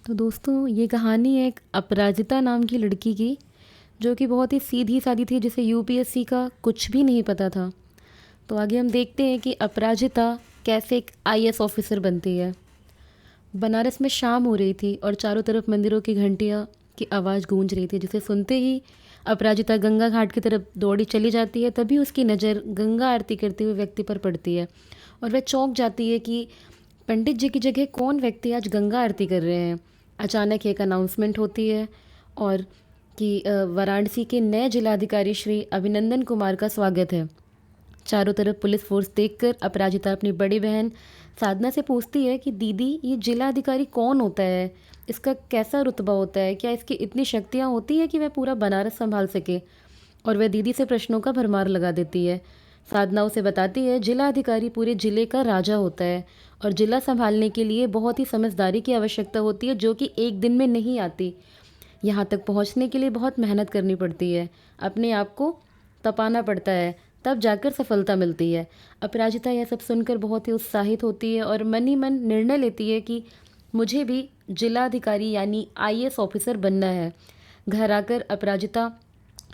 तो दोस्तों ये कहानी है एक अपराजिता नाम की लड़की की, जो कि बहुत ही सीधी सादी थी, जिसे यूपीएससी का कुछ भी नहीं पता था। तो आगे हम देखते हैं कि अपराजिता कैसे एक आईएएस ऑफिसर बनती है। बनारस में शाम हो रही थी और चारों तरफ मंदिरों की घंटियाँ की आवाज़ गूंज रही थी, जिसे सुनते ही अपराजिता गंगा घाट की तरफ दौड़ी चली जाती है। तभी उसकी नज़र गंगा आरती करते हुए व्यक्ति पर पड़ती है और वह चौंक जाती है कि पंडित जी की जगह कौन व्यक्ति आज गंगा आरती कर रहे हैं। अचानक एक अनाउंसमेंट होती है और कि वाराणसी के नए जिलाधिकारी श्री अभिनंदन कुमार का स्वागत है। चारों तरफ पुलिस फोर्स देखकर अपराजिता अपनी बड़ी बहन साधना से पूछती है कि दीदी, ये जिला अधिकारी कौन होता है, इसका कैसा रुतबा होता है, क्या इसकी इतनी शक्तियाँ होती है कि वह पूरा बनारस संभाल सके। और वह दीदी से प्रश्नों का भरमार लगा देती है। साधना उसे बताती है जिला अधिकारी पूरे जिले का राजा होता है और जिला संभालने के लिए बहुत ही समझदारी की आवश्यकता होती है, जो कि एक दिन में नहीं आती। यहाँ तक पहुँचने के लिए बहुत मेहनत करनी पड़ती है, अपने आप को तपाना पड़ता है, तब जाकर सफलता मिलती है। अपराजिता यह सब सुनकर बहुत ही उत्साहित होती है और मन ही मन निर्णय लेती है कि मुझे भी जिलाधिकारी यानी आईएएस ऑफिसर बनना है। घर आकर अपराजिता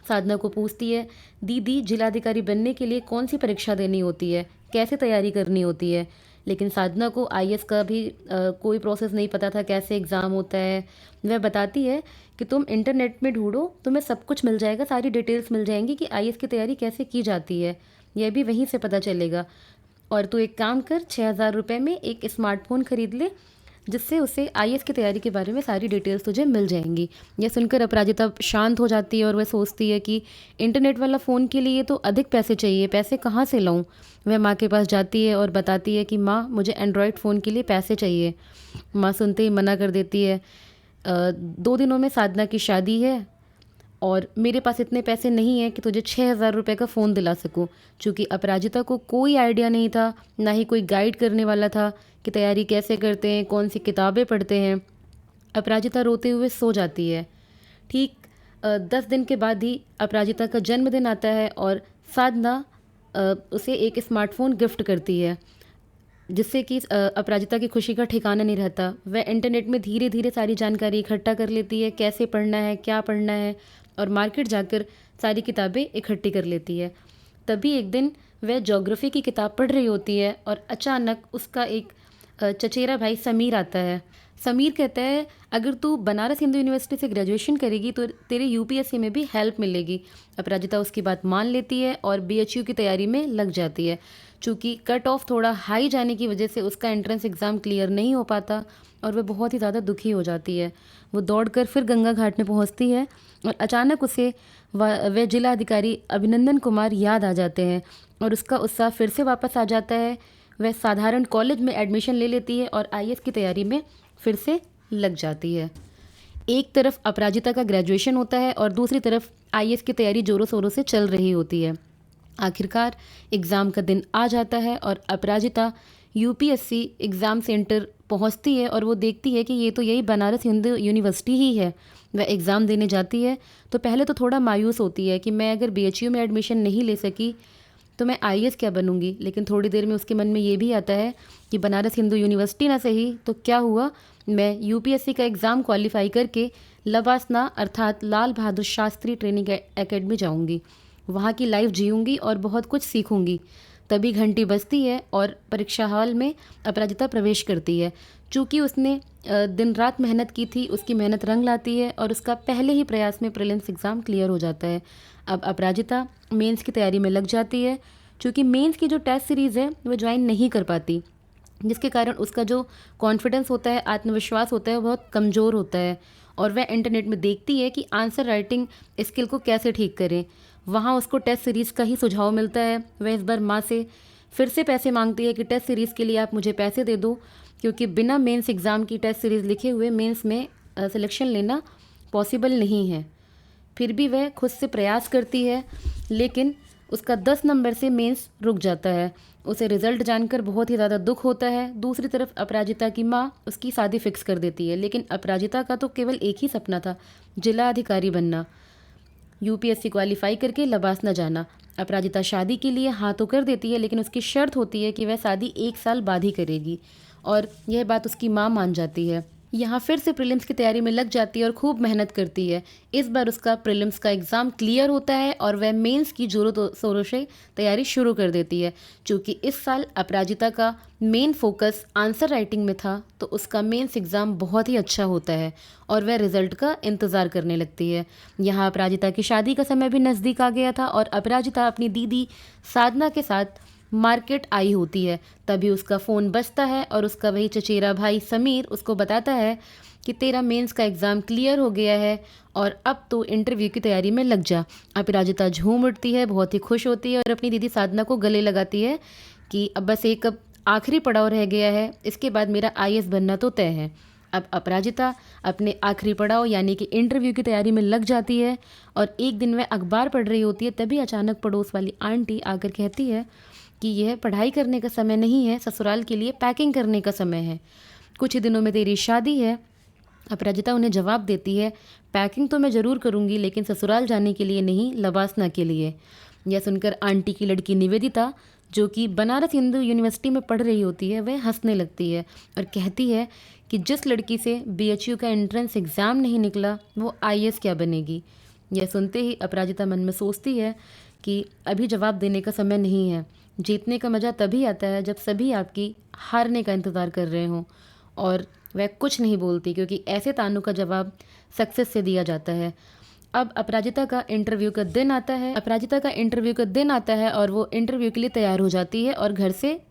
साधना को पूछती है, दीदी जिलाधिकारी बनने के लिए कौन सी परीक्षा देनी होती है, कैसे तैयारी करनी होती है। लेकिन साधना को आईएएस का भी कोई प्रोसेस नहीं पता था, कैसे एग्ज़ाम होता है। वह बताती है कि तुम इंटरनेट में ढूंढो, तुम्हें सब कुछ मिल जाएगा, सारी डिटेल्स मिल जाएंगी कि आईएएस की तैयारी कैसे की जाती है, यह भी वहीं से पता चलेगा। और तू एक काम कर, 6,000 रुपये में एक स्मार्टफोन खरीद ले, जिससे उसे आईएएस की तैयारी के बारे में सारी डिटेल्स तुझे मिल जाएंगी। यह सुनकर अपराजिता शांत हो जाती है और वह सोचती है कि इंटरनेट वाला फ़ोन के लिए तो अधिक पैसे चाहिए, पैसे कहाँ से लाऊं। वह माँ के पास जाती है और बताती है कि माँ, मुझे एंड्रॉयड फ़ोन के लिए पैसे चाहिए। माँ सुनते ही मना कर देती है। 2 दिनों में साधना की शादी है और मेरे पास इतने पैसे नहीं हैं कि तुझे 6,000 रुपये का फ़ोन दिला सकूं। चूँकि अपराजिता को कोई आइडिया नहीं था, ना ही कोई गाइड करने वाला था कि तैयारी कैसे करते हैं, कौन सी किताबें पढ़ते हैं। अपराजिता रोते हुए सो जाती है। ठीक 10 दिन के बाद ही अपराजिता का जन्मदिन आता है और साधना उसे एक स्मार्टफ़ोन गिफ्ट करती है, जिससे कि अपराजिता की खुशी का ठिकाना नहीं रहता। वह इंटरनेट में धीरे धीरे सारी जानकारी इकट्ठा कर लेती है, कैसे पढ़ना है, क्या पढ़ना है, और मार्केट जाकर सारी किताबें इकट्ठी कर लेती है। तभी एक दिन वह ज्योग्राफी की किताब पढ़ रही होती है और अचानक उसका एक चचेरा भाई समीर आता है। समीर कहता है, अगर तू बनारस हिंदू यूनिवर्सिटी से ग्रेजुएशन करेगी तो तेरे यूपीएससी में भी हेल्प मिलेगी। अपराजिता उसकी बात मान लेती है और बीएचयू की तैयारी में लग जाती है। चूँकि कट ऑफ थोड़ा हाई जाने की वजह से उसका एंट्रेंस एग्ज़ाम क्लियर नहीं हो पाता और वह बहुत ही ज़्यादा दुखी हो जाती है। वो दौड़कर फिर गंगा घाट में पहुंचती है और अचानक उसे वह जिला अधिकारी अभिनंदन कुमार याद आ जाते हैं और उसका उत्साह फिर से वापस आ जाता है। वह साधारण कॉलेज में एडमिशन ले लेती है और आईएएस की तैयारी में फिर से लग जाती है। एक तरफ अपराजिता का ग्रेजुएशन होता है और दूसरी तरफ आईएएस की तैयारी जोरों शोरों से चल रही होती है। आखिरकार एग्ज़ाम का दिन आ जाता है और अपराजिता यूपीएससी एग्ज़ाम सेंटर पहुंचती है और वो देखती है कि ये तो यही बनारस हिंदू यूनिवर्सिटी ही है। वह एग्ज़ाम देने जाती है तो पहले तो थोड़ा मायूस होती है कि मैं अगर बीएचयू में एडमिशन नहीं ले सकी तो मैं आईएएस क्या बनूंगी। लेकिन थोड़ी देर में उसके मन में ये भी आता है कि बनारस हिंदू यूनिवर्सिटी ना सही तो क्या हुआ, मैं यूपीएससी का एग्ज़ाम क्वालिफाई करके लवासना अर्थात लाल बहादुर शास्त्री ट्रेनिंग एकेडमी जाऊंगी, वहाँ की लाइफ जीऊँगी और बहुत कुछ सीखूँगी। तभी घंटी बजती है और परीक्षा हॉल में अपराजिता प्रवेश करती है। चूँकि उसने दिन रात मेहनत की थी, उसकी मेहनत रंग लाती है और उसका पहले ही प्रयास में प्रीलिम्स एग्ज़ाम क्लियर हो जाता है। अब अपराजिता मेंस की तैयारी में लग जाती है। चूँकि मेंस की जो टेस्ट सीरीज़ है वो ज्वाइन नहीं कर पाती, जिसके कारण उसका जो कॉन्फिडेंस होता है, आत्मविश्वास होता है, बहुत कमज़ोर होता है और वह इंटरनेट में देखती है कि आंसर राइटिंग स्किल को कैसे ठीक करें। वहाँ उसको टेस्ट सीरीज़ का ही सुझाव मिलता है। वह इस बार माँ से फिर से पैसे मांगती है कि टेस्ट सीरीज़ के लिए आप मुझे पैसे दे दो, क्योंकि बिना मेंस एग्ज़ाम की टेस्ट सीरीज़ लिखे हुए मेंस में सिलेक्शन लेना पॉसिबल नहीं है। फिर भी वह खुद से प्रयास करती है, लेकिन उसका 10 नंबर से मेंस रुक जाता है। उसे रिज़ल्ट जानकर बहुत ही ज़्यादा दुख होता है। दूसरी तरफ अपराजिता की माँ उसकी शादी फिक्स कर देती है, लेकिन अपराजिता का तो केवल एक ही सपना था, जिला अधिकारी बनना, यूपीएससी क्वालिफाई करके लबासना जाना। अपराजिता शादी के लिए हाँ तो कर देती है, लेकिन उसकी शर्त होती है कि वह शादी 1 साल बाद ही करेगी और यह बात उसकी माँ मान जाती है। यहाँ फिर से प्रीलिम्स की तैयारी में लग जाती है और खूब मेहनत करती है। इस बार उसका प्रीलिम्स का एग्ज़ाम क्लियर होता है और वह मेंस की ज़ोरों शोरों से तैयारी शुरू कर देती है। चूँकि इस साल अपराजिता का मेन फोकस आंसर राइटिंग में था, तो उसका मेंस एग्ज़ाम बहुत ही अच्छा होता है और वह रिज़ल्ट का इंतज़ार करने लगती है। यहाँ अपराजिता की शादी का समय भी नज़दीक आ गया था और अपराजिता अपनी दीदी साधना के साथ मार्केट आई होती है। तभी उसका फ़ोन बजता है और उसका वही चचेरा भाई समीर उसको बताता है कि तेरा मेंस का एग्ज़ाम क्लियर हो गया है और अब तो इंटरव्यू की तैयारी में लग जा। अपराजिता झूम उठती है, बहुत ही खुश होती है और अपनी दीदी साधना को गले लगाती है कि अब बस एक अब आखिरी पड़ाव रह गया है, इसके बाद मेरा आईएएस बनना तो तय है। अब अपराजिता अपने आखिरी पड़ाव यानी कि इंटरव्यू की तैयारी में लग जाती है और एक दिन वह अखबार पढ़ रही होती है, तभी अचानक पड़ोस वाली आंटी आकर कहती है कि यह पढ़ाई करने का समय नहीं है, ससुराल के लिए पैकिंग करने का समय है। कुछ ही दिनों में तेरी शादी है। अपराजिता उन्हें जवाब देती है, पैकिंग तो मैं ज़रूर करूँगी लेकिन ससुराल जाने के लिए नहीं, लबासना के लिए। यह सुनकर आंटी की लड़की निवेदिता, जो कि बनारस हिंदू यूनिवर्सिटी में पढ़ रही होती है, वह हंसने लगती है और कहती है कि जिस लड़की से बीएचयू का एंट्रेंस एग्ज़ाम नहीं निकला, वो आईएएस क्या बनेगी। यह सुनते ही अपराजिता मन में सोचती है कि अभी जवाब देने का समय नहीं है। जीतने का मज़ा तभी आता है जब सभी आपकी हारने का इंतज़ार कर रहे हों। और वह कुछ नहीं बोलती क्योंकि ऐसे तानों का जवाब सक्सेस से दिया जाता है। अब अपराजिता का इंटरव्यू का दिन आता है और वो इंटरव्यू के लिए तैयार हो जाती है और घर से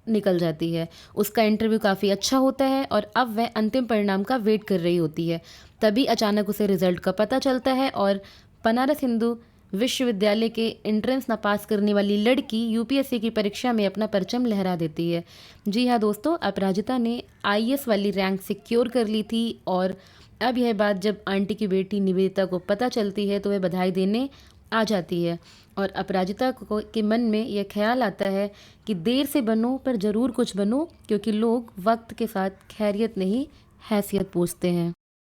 निकल जाती है। उसका इंटरव्यू काफ़ी अच्छा होता है और अब वह अंतिम परिणाम का वेट कर रही होती है। तभी अचानक उसे रिज़ल्ट का पता चलता है और बनारस हिंदू विश्वविद्यालय के एंट्रेंस ना पास करने वाली लड़की यूपीएससी की परीक्षा में अपना परचम लहरा देती है। जी हाँ दोस्तों, अपराजिता ने आईएएस वाली रैंक सिक्योर कर ली थी और अब यह बात जब आंटी की बेटी निवेदिता को पता चलती है तो वह बधाई देने आ जाती है और अपराजिता को के मन में यह ख्याल आता है कि देर से बनो पर ज़रूर कुछ बनो, क्योंकि लोग वक्त के साथ खैरियत नहीं हैसियत पूछते हैं।